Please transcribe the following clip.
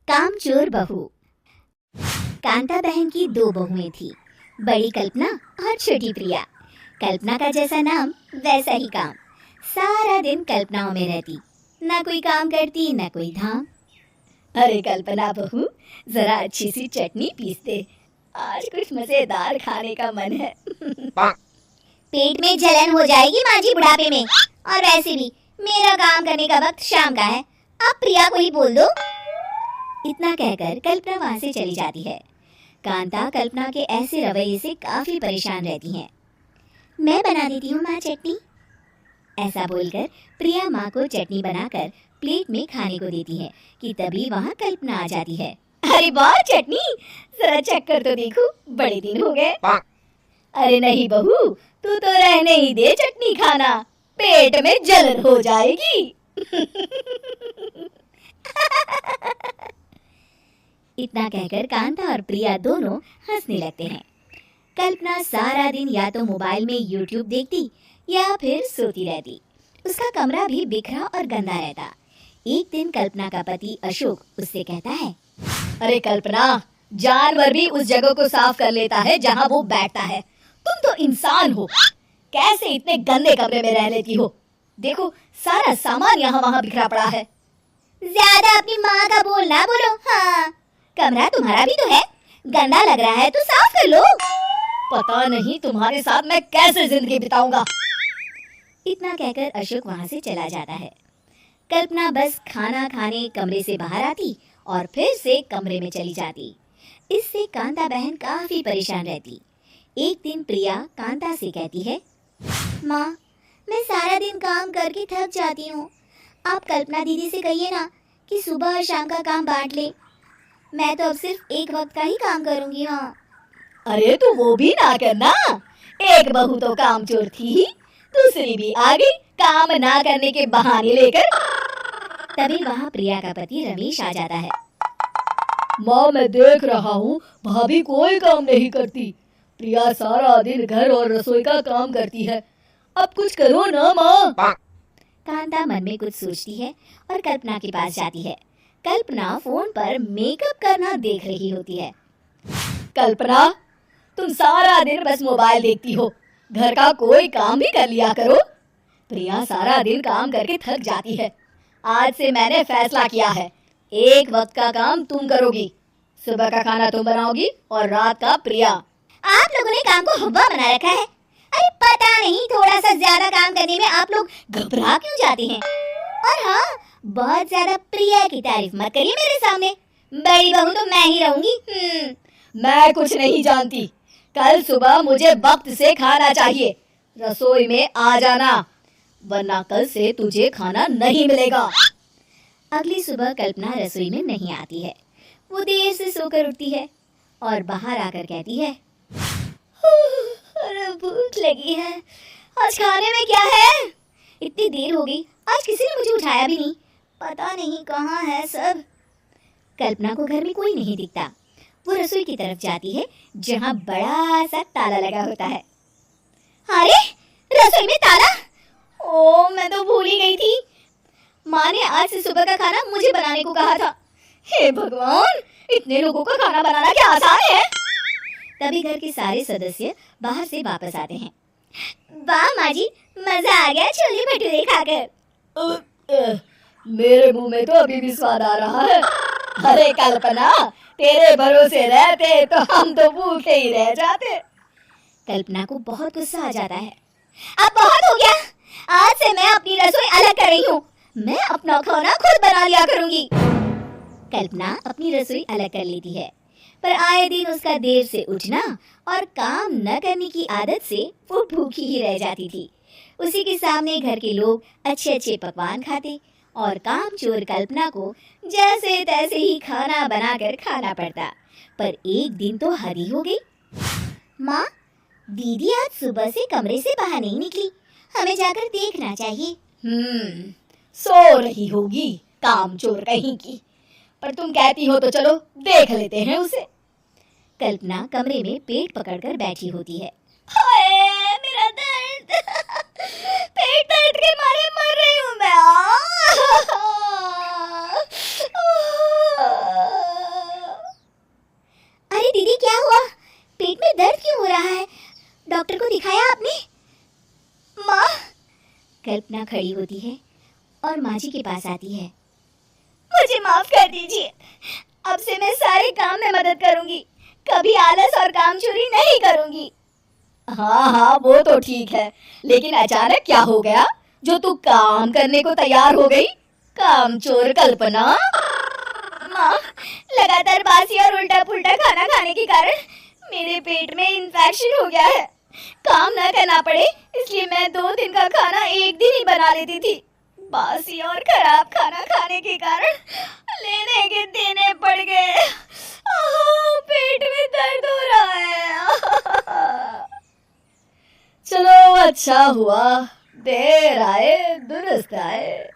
कामचोर बहू। कांता बहन की दो बहुएं थी, बड़ी कल्पना और छोटी प्रिया। कल्पना का जैसा नाम वैसा ही काम। सारा दिन कल्पनाओं में रहती, ना कोई काम करती ना कोई धाम। अरे कल्पना बहू, जरा अच्छी सी चटनी पीस दे, आज कुछ मजेदार खाने का मन है। पेट में जलन हो जाएगी माँ जी बुढ़ापे में, और वैसे भी मेरा काम करने का वक्त शाम का है, अब प्रिया को ही बोल दो। इतना कहकर कल्पना वहां से चली जाती है। कांता कल्पना के ऐसे रवैये से काफी परेशान रहती हैं। मैं बना देती हूँ माँ चटनी, ऐसा बोलकर प्रिया माँ को चटनी बनाकर प्लेट में खाने को देती है कि तभी वहाँ कल्पना आ जाती है। अरे वाह चटनी, जरा चख कर तो देखो, बड़े दिन हो गए। अरे नहीं बहू, तू तो रहने ही दे चटनी खाना, पेट में जलन हो जाएगी। इतना कहकर कांता और प्रिया दोनों हंसने लगते हैं। कल्पना सारा दिन या तो मोबाइल में यूट्यूब देखती या फिर सोती रहती। उसका कमरा भी बिखरा और गंदा रहता। एक दिन कल्पना का पति अशोक उससे कहता है, अरे कल्पना, जानवर भी उस जगह को साफ कर लेता है जहाँ वो बैठता है, तुम तो इंसान हो, कैसे इतने गंदे कमरे में रह लेती हो? देखो सारा सामान यहाँ वहाँ बिखरा पड़ा है। ज्यादा अपनी माँ का बोल ना बोलो। हाँ, कमरा तुम्हारा भी तो है, गंदा लग रहा है तो साफ कर लो। पता नहीं तुम्हारे साथ मैं कैसे जिंदगी बिताऊंगा। इतना कहकर अशोक वहां से चला जाता है। कल्पना बस खाना खाने कमरे से बाहर आती और फिर से कमरे में चली जाती। इससे कांता बहन काफी परेशान रहती। एक दिन प्रिया कांता से कहती है, माँ, मैं सारा दिन काम करके थक जाती हूँ, आप कल्पना दीदी से कहिए ना कि सुबह और शाम का काम बांट ले, मैं तो अब सिर्फ एक वक्त का ही काम करूँगी। हाँ। अरे तो वो भी ना करना, एक बहू तो कामचोर थी, दूसरी भी आ गई काम ना करने के बहाने लेकर। तभी वहाँ प्रिया का पति रमेश आ जाता है। माँ, मैं देख रहा हूँ भाभी कोई काम नहीं करती, प्रिया सारा दिन घर और रसोई का काम करती है, अब कुछ करो ना माँ। कांता मन में कुछ सोचती है और कल्पना के पास जाती है। कल्पना फोन पर मेकअप करना देख रही होती है। कल्पना, तुम सारा दिन बस मोबाइल देखती हो, घर का कोई काम भी कर लिया करो। प्रिया सारा दिन काम करके थक जाती है, आज से मैंने फैसला किया है, एक वक्त का काम तुम करोगी, सुबह का खाना तुम बनाओगी और रात का प्रिया। आप लोगों ने काम को हवा बना रखा है। अरे पता नहीं थोड़ा सा ज्यादा काम करने में आप लोग घबरा क्यों जाते हैं। और हाँ, बहुत ज्यादा प्रिया की तारीफ मत करिए मेरे सामने, बड़ी बहू तो मैं ही रहूंगी। मैं कुछ नहीं जानती, कल सुबह मुझे वक्त से खाना चाहिए, रसोई में आ जाना, वरना कल से तुझे खाना नहीं मिलेगा। अगली सुबह कल्पना रसोई में नहीं आती है। वो देर से सोकर उठती है और बाहर आकर कहती है, अरे भूख लगी है, आज खाने में क्या है? इतनी देर हो गई, आज किसी ने मुझे उठाया भी नहीं, पता नहीं कहाँ है सब। कल्पना को घर में कोई नहीं दिखता। वो रसोई की तरफ जाती है जहाँ बड़ा सा ताला लगा होता है। अरे रसोई में ताला! ओ, मैं तो भूल ही गई थी, माँ ने आज से सुबह का खाना मुझे बनाने को कहा था। हे भगवान, इतने लोगों का खाना बनाना क्या आसान है? तभी घर के सारे सदस्य बाहर से वापस आते हैं। वाह माँ जी, मजा आ गया छोले भटूरे खाकर। मेरे मुंह में तो अभी भी स्वाद आ रहा है। अरे कल्पना, तेरे भरोसे रहते तो हम तो भूखे ही रह जाते। कल्पना को बहुत गुस्सा आ जाता है। अब बहुत हो गया, आज से मैं अपनी रसोई अलग कर रही हूँ, मैं अपना खाना खुद बना लिया करूँगी। कल्पना अपनी रसोई अलग कर लेती है, पर आए दिन उसका देर से उठना और काम न करने की आदत से वो भूखी ही रह जाती थी। उसी के सामने घर के लोग अच्छे अच्छे पकवान खाते और कामचोर कल्पना को जैसे तैसे ही खाना बनाकर खाना पड़ता। पर एक दिन तो हद ही हो गई। माँ, दीदी आज सुबह से कमरे से बाहर नहीं निकली, हमें जाकर देखना चाहिए। सो रही होगी कामचोर कहीं की, पर तुम कहती हो तो चलो देख लेते हैं उसे। कल्पना कमरे में पेट पकड़कर बैठी होती है। हाय मेरा दर्द, पेट दर्द के मारे मर रही हूँ मैं। डॉक्टर को दिखाया आपने? माँ, कल्पना खड़ी होती है और माँ जी के पास आती है। मुझे माफ कर दीजिए, अब से मैं सारे काम में मदद करूंगी, कभी आलस और काम चोरी नहीं करूंगी। हाँ हाँ, वो तो ठीक है, लेकिन अचानक क्या हो गया जो तू काम करने को तैयार हो गई? कामचोर कल्पना। माँ, लगातार बासी और उल्टा पुल्टा खाना खाने के कारण मेरे पेट में इन्फेक्शन हो गया है। काम न करना पड़े इसलिए मैं 2 दिन का खाना एक दिन ही बना लेती थी। बासी और खराब खाना खाने के कारण लेने के देने पड़ गए। पेट में दर्द हो रहा है। चलो अच्छा हुआ, देर आए दुरुस्त आए।